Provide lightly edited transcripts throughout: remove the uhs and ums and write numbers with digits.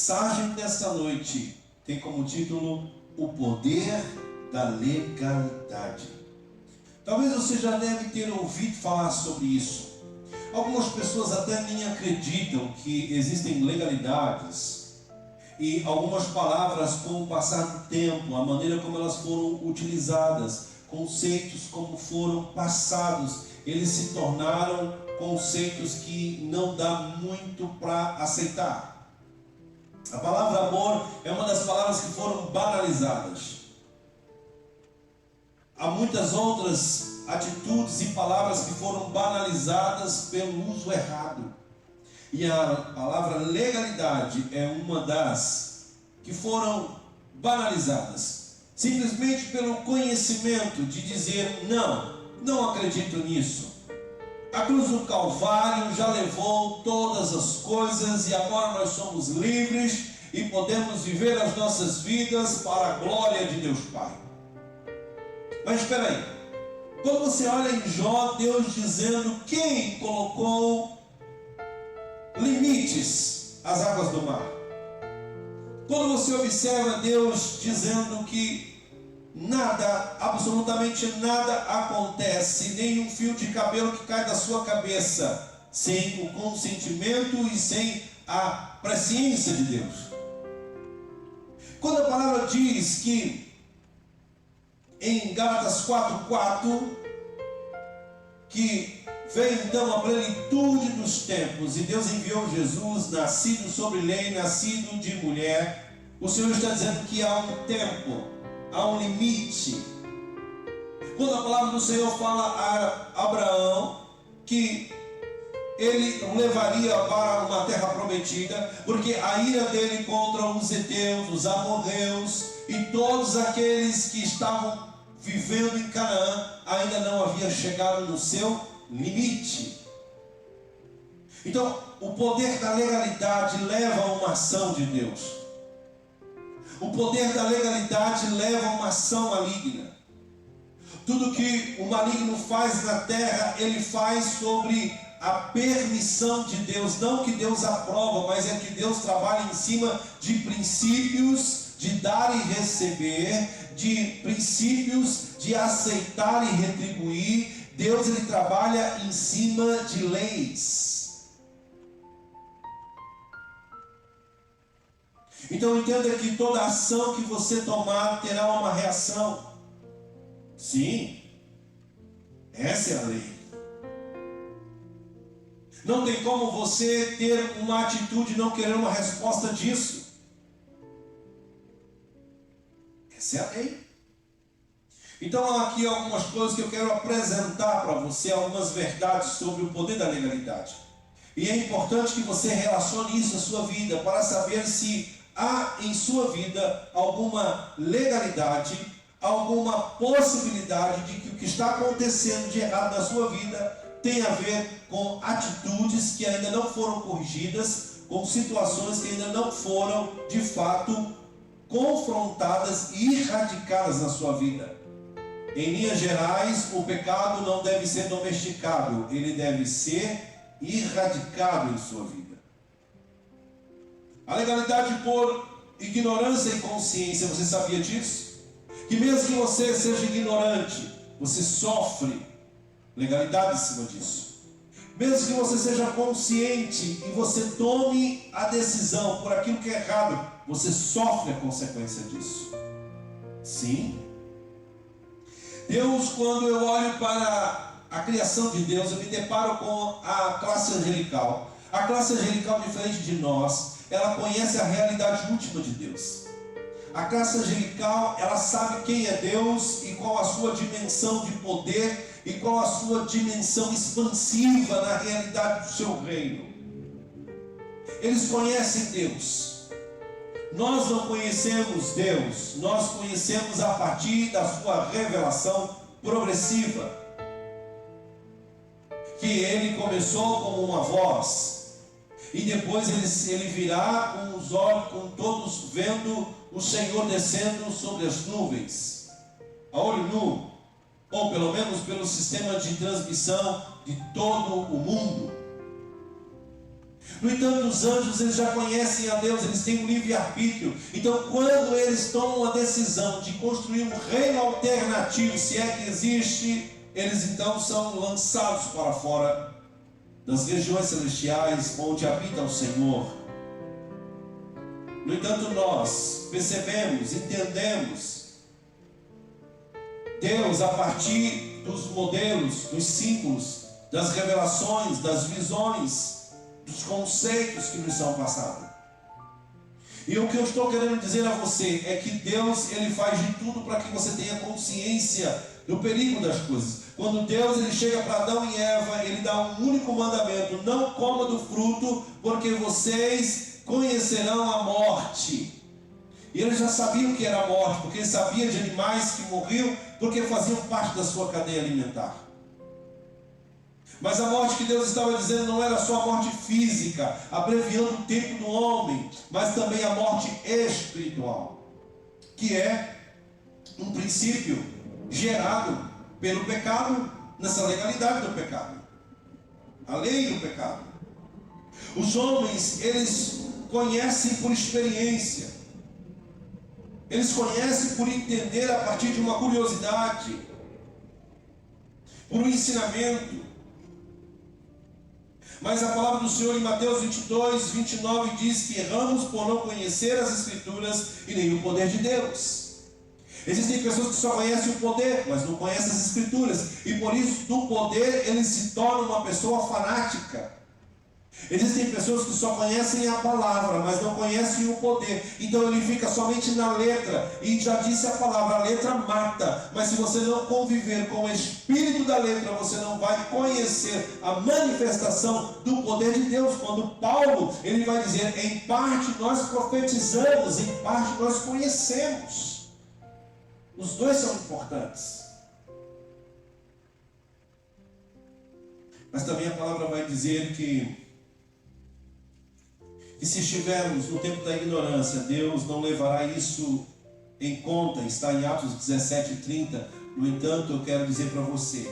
mensagem desta noite tem como título O Poder da Legalidade. Talvez você já deve ter ouvido falar sobre isso. Algumas pessoas até nem acreditam que existem legalidades. E algumas palavras, com o passar do tempo, a maneira como elas foram utilizadas, conceitos como foram passados, eles se tornaram conceitos que não dá muito para aceitar. A palavra amor é uma das palavras que foram banalizadas. Há muitas outras atitudes e palavras que foram banalizadas pelo uso errado. E a palavra legalidade é uma das que foram banalizadas, simplesmente pelo conhecimento de dizer, não acredito nisso. A cruz do Calvário já levou todas as coisas e agora nós somos livres e podemos viver as nossas vidas para a glória de Deus Pai. Mas espera aí, quando você olha em Jó, Deus dizendo quem colocou limites às águas do mar. Quando você observa Deus dizendo que nada, absolutamente nada acontece, nem um fio de cabelo que cai da sua cabeça, sem o consentimento e sem a presciência de Deus. Quando a palavra diz que em Gálatas 4:4 que veio então a plenitude dos tempos e Deus enviou Jesus, nascido sobre lei, nascido de mulher, o Senhor está dizendo que há um tempo, há um limite. Quando a palavra do Senhor fala a Abraão que ele o levaria para uma terra prometida, porque a ira dele contra os heteus, os amorreus e todos aqueles que estavam vivendo em Canaã ainda não havia chegado no seu limite. Então, o poder da legalidade leva a uma ação de Deus. O poder da legalidade leva a uma ação maligna. Tudo que o maligno faz na terra, ele faz sobre a permissão de Deus. Não que Deus aprova, mas é que Deus trabalha em cima de princípios de dar e receber, de princípios de aceitar e retribuir. Deus, ele trabalha em cima de leis. Então entenda que toda ação que você tomar terá uma reação. Sim, essa é a lei. Não tem como você ter uma atitude e não querer uma resposta disso. Essa é a lei. Então aqui algumas coisas que eu quero apresentar para você, algumas verdades sobre o poder da legalidade. E é importante que você relacione isso à sua vida, para saber se há em sua vida alguma legalidade, alguma possibilidade de que o que está acontecendo de errado na sua vida tem a ver com atitudes que ainda não foram corrigidas, com situações que ainda não foram de fato confrontadas e erradicadas na sua vida. Em linhas gerais, o pecado não deve ser domesticado, ele deve ser erradicado em sua vida. A legalidade por ignorância e consciência, você sabia disso? Que mesmo que você seja ignorante, você sofre legalidade em cima disso. Mesmo que você seja consciente e você tome a decisão por aquilo que é errado, você sofre a consequência disso. Sim. Deus, quando eu olho para a criação de Deus, eu me deparo com a classe angelical. A classe angelical, diferente de nós, ela conhece a realidade última de Deus. A classe angelical, ela sabe quem é Deus e qual a sua dimensão de poder e qual a sua dimensão expansiva na realidade do seu reino. Eles conhecem Deus. Nós não conhecemos Deus, nós conhecemos a partir da sua revelação progressiva. Que ele começou como uma voz, e depois ele virá com os olhos, com todos vendo o Senhor descendo sobre as nuvens, a olho nu, ou pelo menos pelo sistema de transmissão de todo o mundo. No entanto, os anjos, eles já conhecem a Deus, eles têm um livre-arbítrio. Então, quando eles tomam a decisão de construir um reino alternativo, se é que existe, eles então são lançados para fora das regiões celestiais onde habita o Senhor. No entanto, nós percebemos, entendemos Deus a partir dos modelos, dos símbolos, das revelações, das visões, dos conceitos que nos são passados. E o que eu estou querendo dizer a você é que Deus, ele faz de tudo para que você tenha consciência do perigo das coisas. Quando Deus, ele chega para Adão e Eva, ele dá um único mandamento: não coma do fruto, porque vocês conhecerão a morte. E ele já sabia o que era a morte, porque ele sabia de animais que morriam, porque faziam parte da sua cadeia alimentar. Mas a morte que Deus estava dizendo não era só a morte física, abreviando o tempo do homem, mas também a morte espiritual, que é um princípio gerado pelo pecado, nessa legalidade do pecado, a lei do pecado. Os homens, eles conhecem por experiência, eles conhecem por entender a partir de uma curiosidade, por um ensinamento. Mas a palavra do Senhor em Mateus 22, 29 diz que erramos por não conhecer as Escrituras e nem o poder de Deus. Existem pessoas que só conhecem o poder, mas não conhecem as Escrituras. E por isso, do poder, ele se torna uma pessoa fanática. Existem pessoas que só conhecem a palavra, mas não conhecem o poder. Então ele fica somente na letra. E já disse a palavra, a letra mata. Mas se você não conviver com o espírito da letra, você não vai conhecer a manifestação do poder de Deus. Quando Paulo, ele vai dizer, em parte nós profetizamos, em parte nós conhecemos. Os dois são importantes. Mas também a palavra vai dizer que se estivermos no tempo da ignorância, Deus não levará isso em conta. Está em Atos 17:30. No entanto, eu quero dizer para você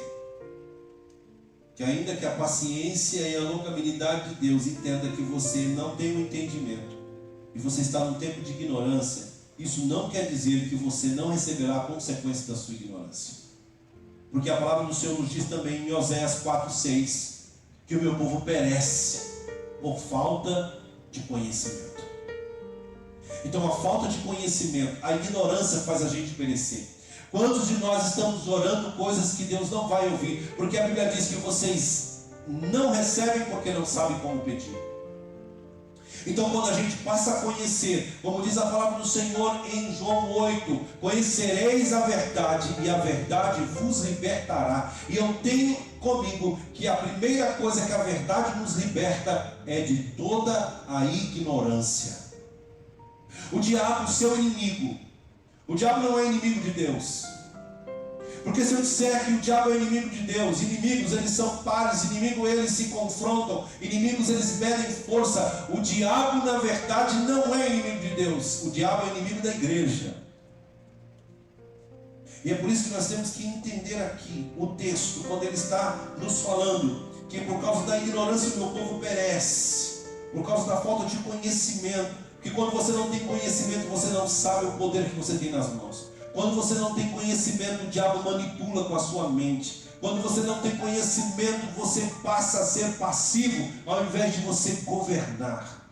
que ainda que a paciência e a longanimidade de Deus entenda que você não tem o entendimento e você está no tempo de ignorância, isso não quer dizer que você não receberá a consequência da sua ignorância. Porque a palavra do Senhor nos diz também em Oséias 4:6 que o meu povo perece por falta de conhecimento. Então a falta de conhecimento, a ignorância faz a gente perecer. Quantos de nós estamos orando coisas que Deus não vai ouvir? Porque a Bíblia diz que vocês não recebem porque não sabem como pedir. Então quando a gente passa a conhecer, como diz a palavra do Senhor em João 8, conhecereis a verdade e a verdade vos libertará. E eu tenho comigo que a primeira coisa que a verdade nos liberta é de toda a ignorância. O diabo, seu inimigo, o diabo não é inimigo de Deus. Porque se eu disser que o diabo é inimigo de Deus, inimigos eles são pares, inimigos eles se confrontam, inimigos eles medem força. O diabo na verdade não é inimigo de Deus, o diabo é inimigo da igreja. E é por isso que nós temos que entender aqui o texto, quando ele está nos falando que por causa da ignorância o meu povo perece, por causa da falta de conhecimento. Porque quando você não tem conhecimento, você não sabe o poder que você tem nas mãos. Quando você não tem conhecimento, o diabo manipula com a sua mente. Quando você não tem conhecimento, você passa a ser passivo, ao invés de você governar.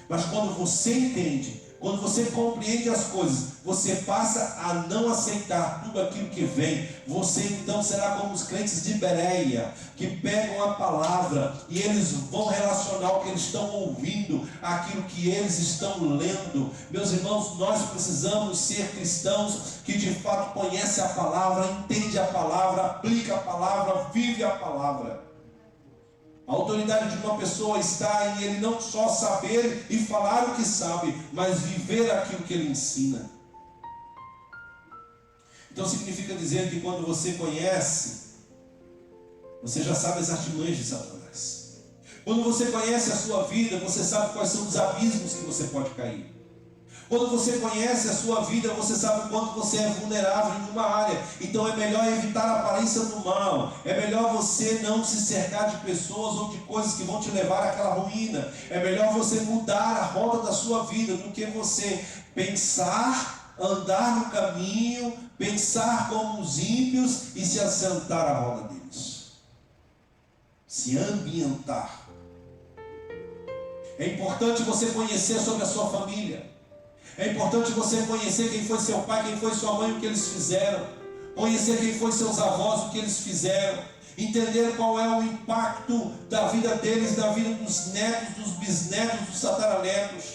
Mas quando você entende, quando você compreende as coisas, você passa a não aceitar tudo aquilo que vem. Você então será como os crentes de Bereia, que pegam a palavra e eles vão relacionar o que eles estão ouvindo, aquilo que eles estão lendo. Meus irmãos, nós precisamos ser cristãos que de fato conhecem a palavra, entendem a palavra, aplicam a palavra, vivem a palavra. A autoridade de uma pessoa está em ele não só saber e falar o que sabe, mas viver aquilo que ele ensina. Então significa dizer que quando você conhece, você já sabe as artimanhas de Satanás. Quando você conhece a sua vida, você sabe quais são os abismos que você pode cair. Quando você conhece a sua vida, você sabe o quanto você é vulnerável em uma área. Então é melhor evitar a aparência do mal. É melhor você não se cercar de pessoas ou de coisas que vão te levar àquela ruína. É melhor você mudar a rota da sua vida do que você pensar, andar no caminho, pensar como os ímpios e se assentar à roda deles. Se ambientar. É importante você conhecer sobre a sua família. É importante você conhecer quem foi seu pai, quem foi sua mãe, o que eles fizeram. Conhecer quem foi seus avós, o que eles fizeram. Entender qual é o impacto da vida deles, da vida dos netos, dos bisnetos, dos tataranetos.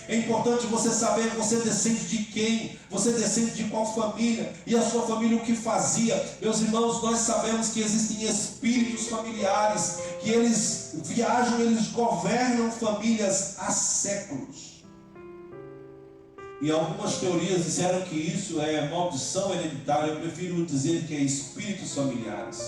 É importante você saber que você descende de quem, você descende de qual família, e a sua família o que fazia. Meus irmãos, nós sabemos que existem espíritos familiares, que eles viajam, eles governam famílias há séculos. E algumas teorias disseram que isso é maldição hereditária. Eu prefiro dizer que é espíritos familiares.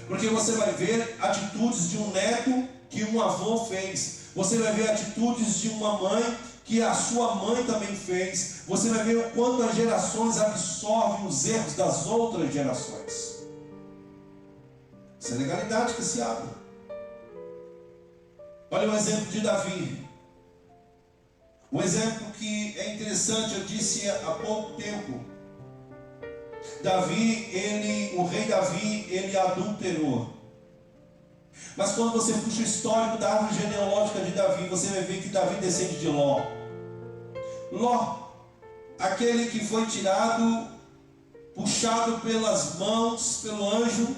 Porque você vai ver atitudes de um neto que um avô fez. Você vai ver atitudes de uma mãe que a sua mãe também fez. Você vai ver o quanto as gerações absorvem os erros das outras gerações. Isso é legalidade que se abre. Olha o exemplo de Davi. Um exemplo que é interessante, eu disse há pouco tempo. O rei Davi, ele adulterou. Mas quando você puxa o histórico da árvore genealógica de Davi, você vai ver que Davi descende de Ló. Ló, aquele que foi tirado, puxado pelas mãos, pelo anjo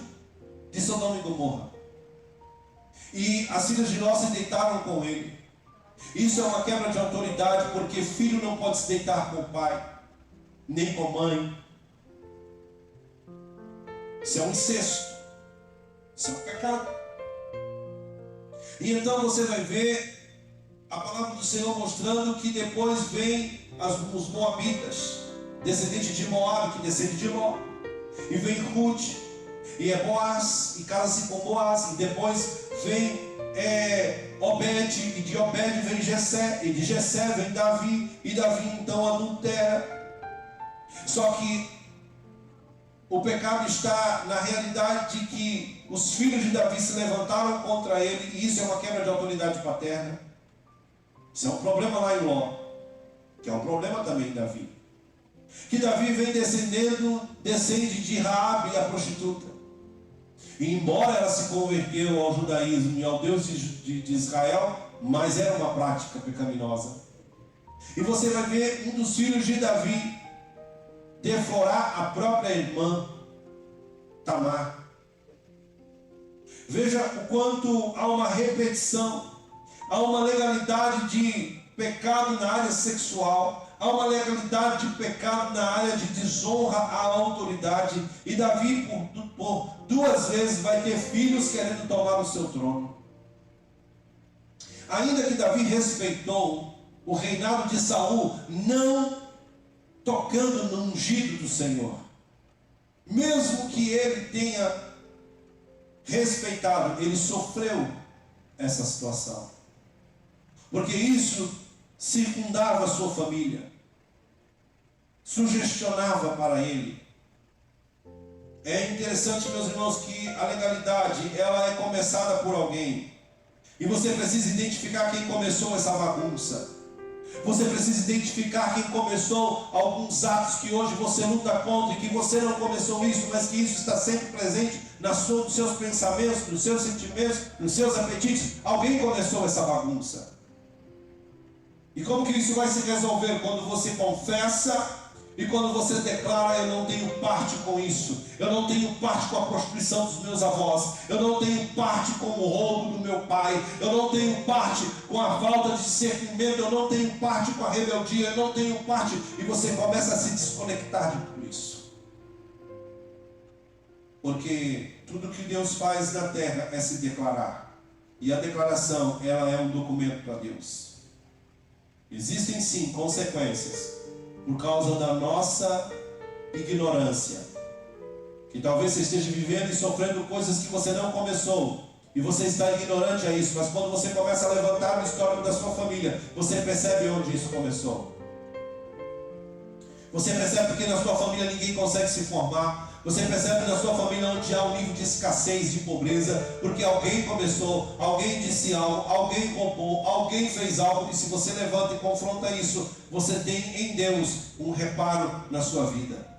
de Sodoma e Gomorra. E as filhas de Ló se deitaram com ele. Isso é uma quebra de autoridade, porque filho não pode se deitar com o pai, nem com a mãe. Isso é um incesto. Isso é um pecado. E então você vai ver a palavra do Senhor mostrando que depois vem os moabitas, descendente de Moabe, que descende de Ló. E vem Ruth, e é Boaz, e casa-se com Boaz, e depois vem Obed, e de Obed vem Jessé, e de Jessé vem Davi, e Davi então adultera. Só que o pecado está na realidade de que os filhos de Davi se levantaram contra ele, e isso é uma quebra de autoridade paterna. Isso é um problema lá em Ló, que é um problema também em Davi. Que Davi vem descende de Raabe, a prostituta. E embora ela se converteu ao judaísmo e ao Deus de Israel, mas era uma prática pecaminosa. E você vai ver um dos filhos de Davi deflorar a própria irmã, Tamar. Veja o quanto há uma repetição, há uma legalidade de pecado na área sexual, há uma legalidade de pecado na área de desonra à autoridade. E Davi, por duas vezes, vai ter filhos querendo tomar o seu trono. Ainda que Davi respeitou o reinado de Saul, não tocando no ungido do Senhor, mesmo que ele tenha respeitado, ele sofreu essa situação, porque isso circundava a sua família, sugestionava para ele. É interessante, meus irmãos, que a legalidade, ela é começada por alguém, e você precisa identificar quem começou essa bagunça. Você precisa identificar quem começou alguns atos que hoje você luta contra, e que você não começou isso, mas que isso está sempre presente nos seus pensamentos, nos seus sentimentos, nos seus apetites. Alguém começou essa bagunça. E como que isso vai se resolver? Quando você confessa e quando você declara: eu não tenho parte com isso, eu não tenho parte com a prostituição dos meus avós, eu não tenho parte com o roubo do meu pai, eu não tenho parte com a falta de discernimento, eu não tenho parte com a rebeldia, eu não tenho parte, e você começa a se desconectar de tudo isso. Porque tudo que Deus faz na terra é se declarar, e a declaração, ela é um documento para Deus. Existem sim consequências por causa da nossa ignorância, que talvez você esteja vivendo e sofrendo coisas que você não começou, E você está ignorante a isso, mas quando você começa a levantar o histórico da sua família, você percebe onde isso começou. Você percebe que na sua família ninguém consegue se formar. Você percebe na sua família onde há um nível de escassez, de pobreza, porque alguém começou, alguém disse algo, alguém roubou, alguém fez algo, e se você levanta e confronta isso, você tem em Deus um reparo na sua vida.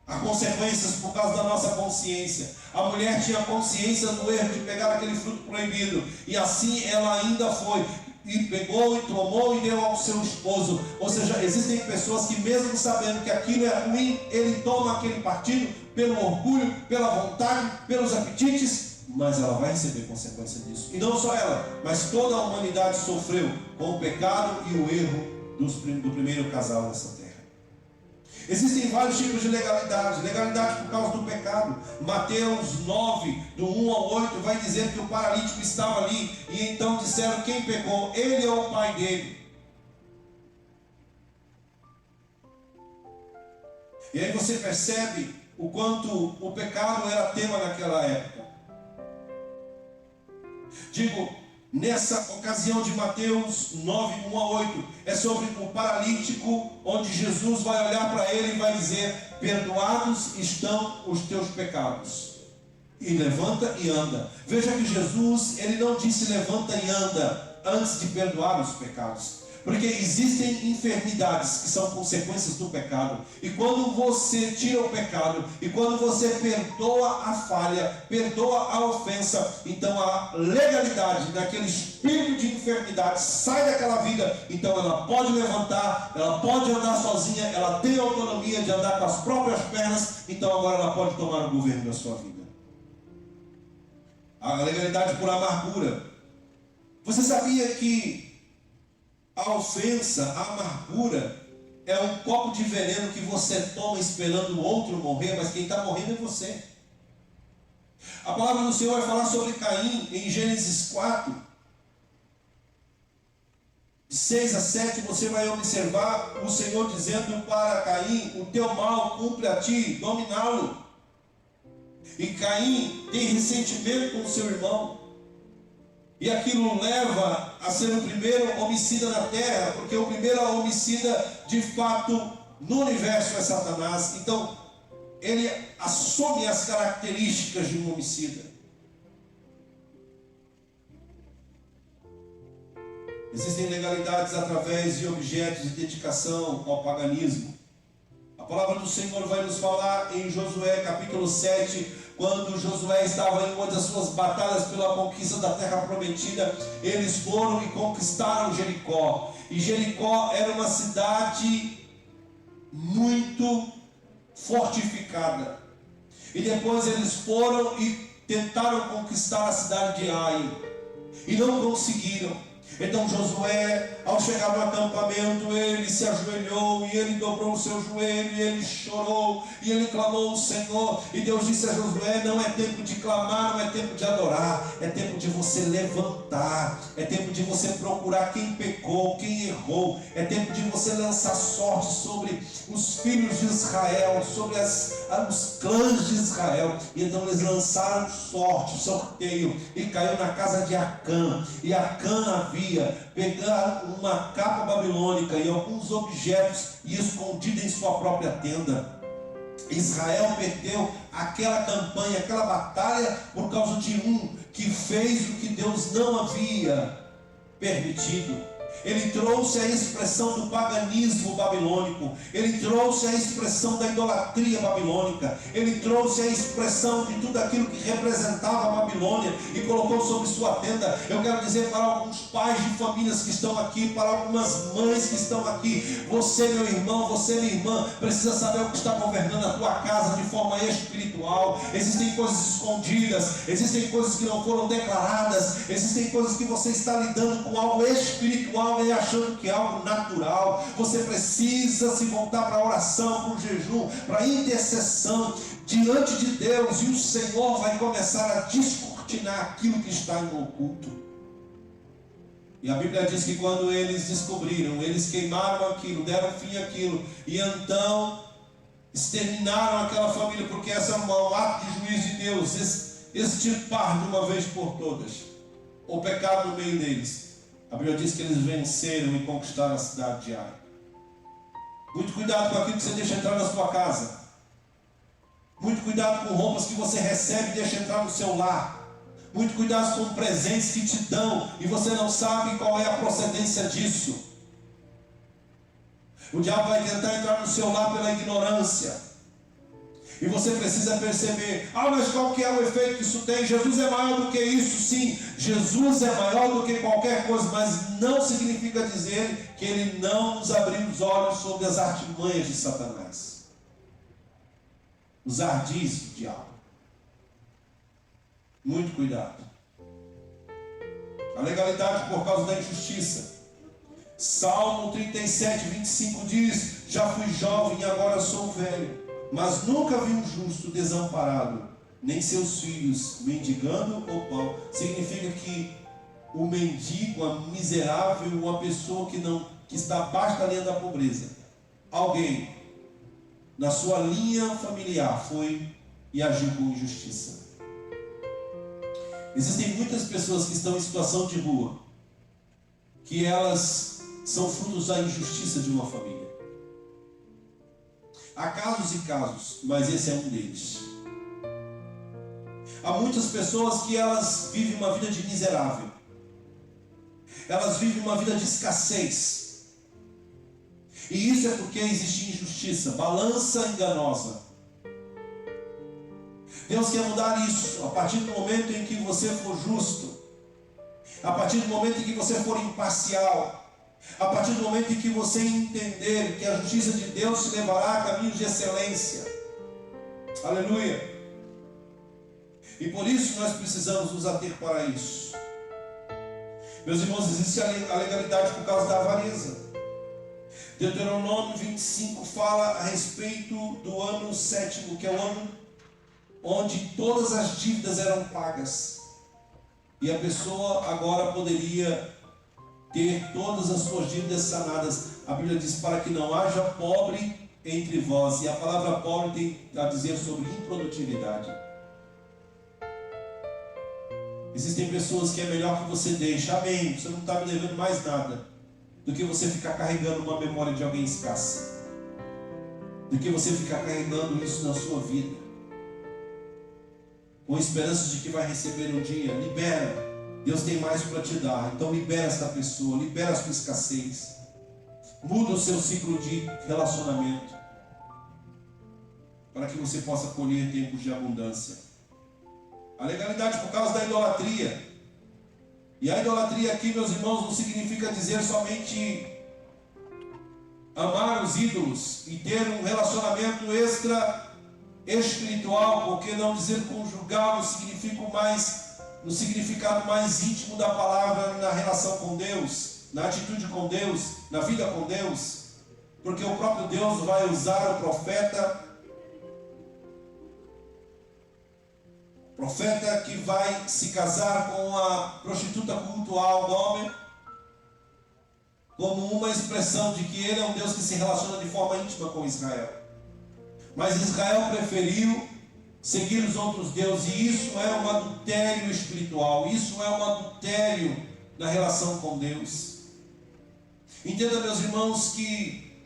Há consequências por causa da nossa consciência. A mulher tinha consciência do erro de pegar aquele fruto proibido, e assim ela ainda foi, e pegou e tomou e deu ao seu esposo. Ou seja, existem pessoas que mesmo sabendo que aquilo é ruim, ele toma aquele partido pelo orgulho, pela vontade, pelos apetites, mas ela vai receber consequência disso. E não só ela, mas toda a humanidade sofreu com o pecado e o erro do primeiro casal nessa terra. Existem vários tipos de legalidade. Legalidade por causa do pecado. Mateus 9, do 1 ao 8, vai dizer que o paralítico estava ali, e então disseram: quem pecou? Ele ou o pai dele? E aí você percebe o quanto o pecado era tema naquela época. Digo, nessa ocasião de Mateus 9, 1 a 8, é sobre o paralítico, onde Jesus vai olhar para ele e vai dizer: perdoados estão os teus pecados. E levanta e anda. Veja que Jesus, ele não disse levanta e anda antes de perdoar os pecados. Porque existem enfermidades que são consequências do pecado. E quando você tira o pecado, e quando você perdoa a falha, perdoa a ofensa, então a legalidade daquele espírito de enfermidade sai daquela vida. Então ela pode levantar, ela pode andar sozinha, ela tem autonomia de andar com as próprias pernas. Então agora ela pode tomar o governo da sua vida. A legalidade por amargura. Você sabia que a ofensa, a amargura, é um copo de veneno que você toma esperando o outro morrer, mas quem está morrendo é você. A palavra do Senhor vai falar sobre Caim em Gênesis 4, de 6 a 7, você vai observar o Senhor dizendo para Caim: o teu mal cumpre a ti dominá-lo. E Caim tem ressentimento com o seu irmão. E aquilo leva a ser o primeiro homicida na terra, porque o primeiro homicida, de fato, no universo é Satanás. Então, ele assume as características de um homicida. Existem legalidades através de objetos de dedicação ao paganismo. A palavra do Senhor vai nos falar em Josué capítulo 7, quando Josué estava em uma das suas batalhas pela conquista da terra prometida. Eles foram e conquistaram Jericó. E Jericó era uma cidade muito fortificada. E depois eles foram e tentaram conquistar a cidade de Ai, e não conseguiram. Então Josué, ao chegar no acampamento, ele se ajoelhou, e ele dobrou o seu joelho, e ele chorou, e ele clamou ao Senhor. E Deus disse a Josué: não é tempo de clamar, não é tempo de adorar, é tempo de você levantar, é tempo de você procurar quem pecou, quem errou, é tempo de você lançar sorte sobre os filhos de Israel, sobre os clãs de Israel. E então eles lançaram sorteio, e caiu na casa de Acã. E Acã havia pegado uma capa babilônica e alguns objetos e escondido em sua própria tenda. Israel perdeu aquela campanha, aquela batalha, por causa de um que fez o que Deus não havia permitido. Ele trouxe a expressão do paganismo babilônico, ele trouxe a expressão da idolatria babilônica, ele trouxe a expressão de tudo aquilo que representava a Babilônia e colocou sobre sua tenda. Eu quero dizer para alguns pais de famílias que estão aqui, para algumas mães que estão aqui: você, meu irmão, você, minha irmã, precisa saber o que está governando a tua casa de forma espiritual. Existem coisas escondidas, existem coisas que não foram declaradas, existem coisas que você está lidando com algo espiritual e achando que é algo natural. Você precisa se voltar para a oração, para o jejum, para a intercessão diante de Deus, e o Senhor vai começar a descortinar aquilo que está no oculto. E a Bíblia diz que quando eles descobriram, eles queimaram aquilo, deram fim àquilo, e então exterminaram aquela família, porque essa é um ato de juízo de Deus. extirpar de uma vez por todas o pecado no meio deles. A Bíblia diz que eles venceram e conquistaram a cidade de Ai. Muito cuidado com aquilo que você deixa entrar na sua casa. Muito cuidado com roupas que você recebe e deixa entrar no seu lar. Muito cuidado com presentes que te dão e você não sabe qual é a procedência disso. O diabo vai tentar entrar no seu lar pela ignorância. E você precisa perceber, mas qual que é o efeito que isso tem? Jesus é maior do que isso, sim. Jesus é maior do que qualquer coisa, mas não significa dizer que Ele não nos abriu os olhos sobre as artimanhas de Satanás. Os ardis do diabo. Muito cuidado. A legalidade por causa da injustiça. Salmo 37, 25 diz: já fui jovem e agora sou velho, mas nunca vi um justo desamparado, nem seus filhos mendigando o pão. Significa que o mendigo, a miserável, uma pessoa que está abaixo da linha da pobreza, alguém na sua linha familiar foi e agiu com injustiça. Existem muitas pessoas que estão em situação de rua, que elas são frutos da injustiça de uma família. Há casos e casos, mas esse é um deles. Há muitas pessoas que elas vivem uma vida de miserável. Elas vivem uma vida de escassez. E isso é porque existe injustiça, balança enganosa. Deus quer mudar isso a partir do momento em que você for justo, a partir do momento em que você for imparcial, a partir do momento em que você entender que a justiça de Deus te levará a caminhos de excelência. Aleluia! E por isso nós precisamos nos ater para isso. Meus irmãos, existe a legalidade por causa da avareza. Deuteronômio 25 fala a respeito do ano sétimo, que é o ano onde todas as dívidas eram pagas. E a pessoa agora poderia ter todas as suas dívidas sanadas. A Bíblia diz: para que não haja pobre entre vós. E a palavra pobre tem a dizer sobre improdutividade. Existem pessoas que é melhor que você deixe. Amém, você não está me devendo mais nada, do que você ficar carregando uma memória de alguém escassa, do que você ficar carregando isso na sua vida, com esperança de que vai receber um dia. Libera. Deus tem mais para te dar. Então libera esta pessoa, libera a sua escassez. Muda o seu ciclo de relacionamento, para que você possa colher tempos de abundância. A legalidade por causa da idolatria. E a idolatria aqui, meus irmãos, não significa dizer somente amar os ídolos e ter um relacionamento extra espiritual, porque não dizer conjugal no significado mais íntimo da palavra, na relação com Deus, na atitude com Deus, na vida com Deus, porque o próprio Deus vai usar o profeta que vai se casar com a prostituta cultual do homem, como uma expressão de que ele é um Deus que se relaciona de forma íntima com Israel. Mas Israel preferiu seguir os outros deuses, e isso é um adultério espiritual, isso é um adultério na relação com Deus. Entenda, meus irmãos, que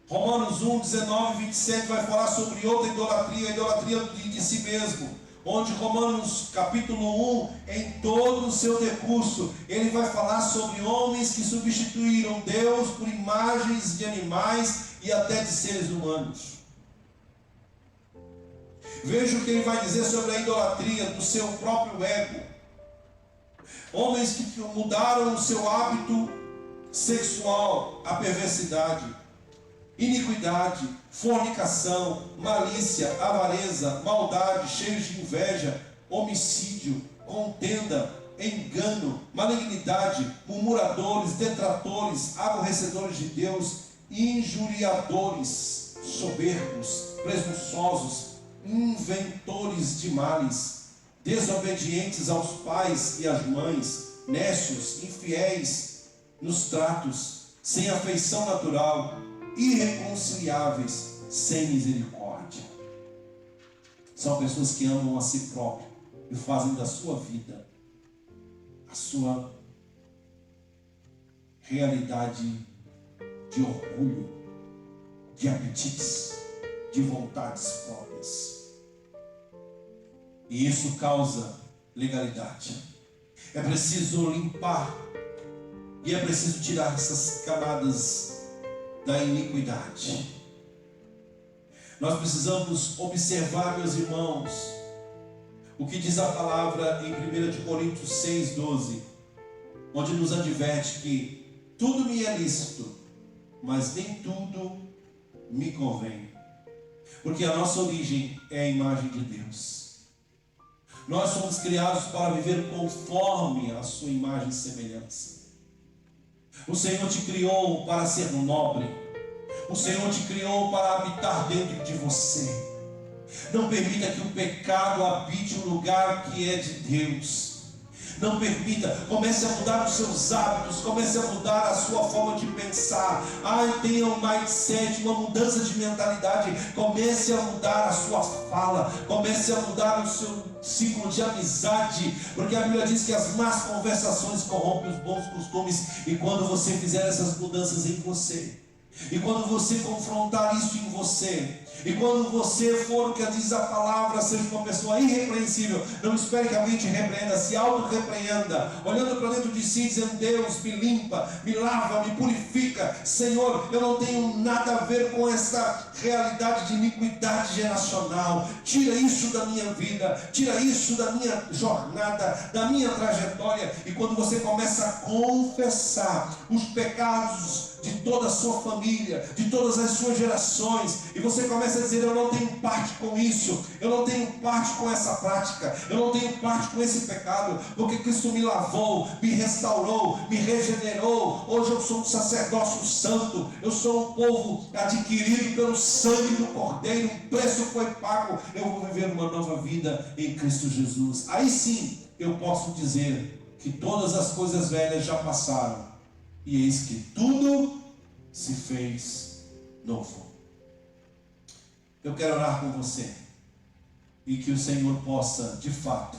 Romanos 1, 19 e 27 vai falar sobre outra idolatria, a idolatria de si mesmo. Onde Romanos capítulo 1, em todo o seu decurso, ele vai falar sobre homens que substituíram Deus por imagens de animais e até de seres humanos. Veja o que ele vai dizer sobre a idolatria do seu próprio ego. Homens que mudaram o seu hábito sexual, a perversidade, iniquidade, fornicação, malícia, avareza, maldade, cheios de inveja, homicídio, contenda, engano, malignidade, murmuradores, detratores, aborrecedores de Deus, injuriadores, soberbos, presunçosos, inventores de males, desobedientes aos pais e às mães, nécios, infiéis nos tratos, sem afeição natural, irreconciliáveis, sem misericórdia. São pessoas que amam a si próprio e fazem da sua vida a sua realidade de orgulho, de apetites, de vontades próprias. E isso causa legalidade. É preciso limpar e é preciso tirar essas camadas da iniquidade. Nós precisamos observar, meus irmãos, o que diz a palavra em 1 Coríntios 6,12, onde nos adverte que tudo me é lícito, mas nem tudo me convém. Porque a nossa origem é a imagem de Deus. Nós somos criados para viver conforme a sua imagem e semelhança. O Senhor te criou para ser nobre. O Senhor te criou para habitar dentro de você. Não permita que o pecado habite o lugar que é de Deus. Não permita, comece a mudar os seus hábitos, comece a mudar a sua forma de pensar. Tenha um mindset, uma mudança de mentalidade. Comece a mudar a sua fala, comece a mudar o seu ciclo de amizade, porque a Bíblia diz que as más conversações corrompem os bons costumes. E quando você fizer essas mudanças em você, e quando você confrontar isso em você, e quando você for o que diz a palavra, seja uma pessoa irrepreensível, não espere que alguém te repreenda, se auto-repreenda, olhando para dentro de si, dizendo: Deus, me limpa, me lava, me purifica. Senhor, eu não tenho nada a ver com essa realidade de iniquidade geracional. Tira isso da minha vida, tira isso da minha jornada, da minha trajetória. E quando você começa a confessar os pecados de toda a sua família, de todas as suas gerações, e você começa a dizer: eu não tenho parte com isso, eu não tenho parte com essa prática, eu não tenho parte com esse pecado, porque Cristo me lavou, me restaurou, me regenerou. Hoje eu sou um sacerdócio santo, eu sou um povo adquirido pelo sangue do Cordeiro, um preço foi pago, eu vou viver uma nova vida em Cristo Jesus. Aí sim eu posso dizer que todas as coisas velhas já passaram, e eis que tudo se fez novo. Eu quero orar com você, e que o Senhor possa, de fato,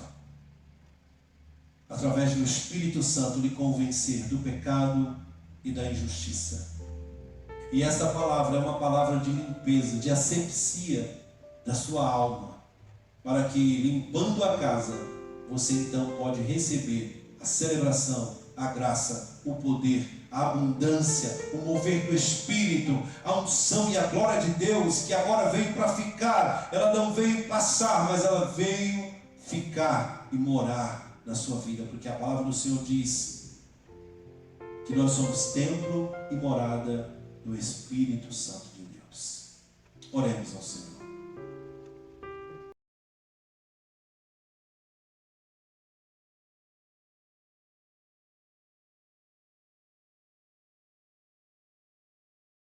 através do Espírito Santo, lhe convencer do pecado e da injustiça. E esta palavra é uma palavra de limpeza, de asepsia da sua alma, para que, limpando a casa, você então pode receber a celebração, a graça, o poder, a abundância, o mover do Espírito, a unção e a glória de Deus, que agora veio para ficar. Ela não veio passar, mas ela veio ficar e morar na sua vida, porque a palavra do Senhor diz que nós somos templo e morada do Espírito Santo de Deus. Oremos ao Senhor.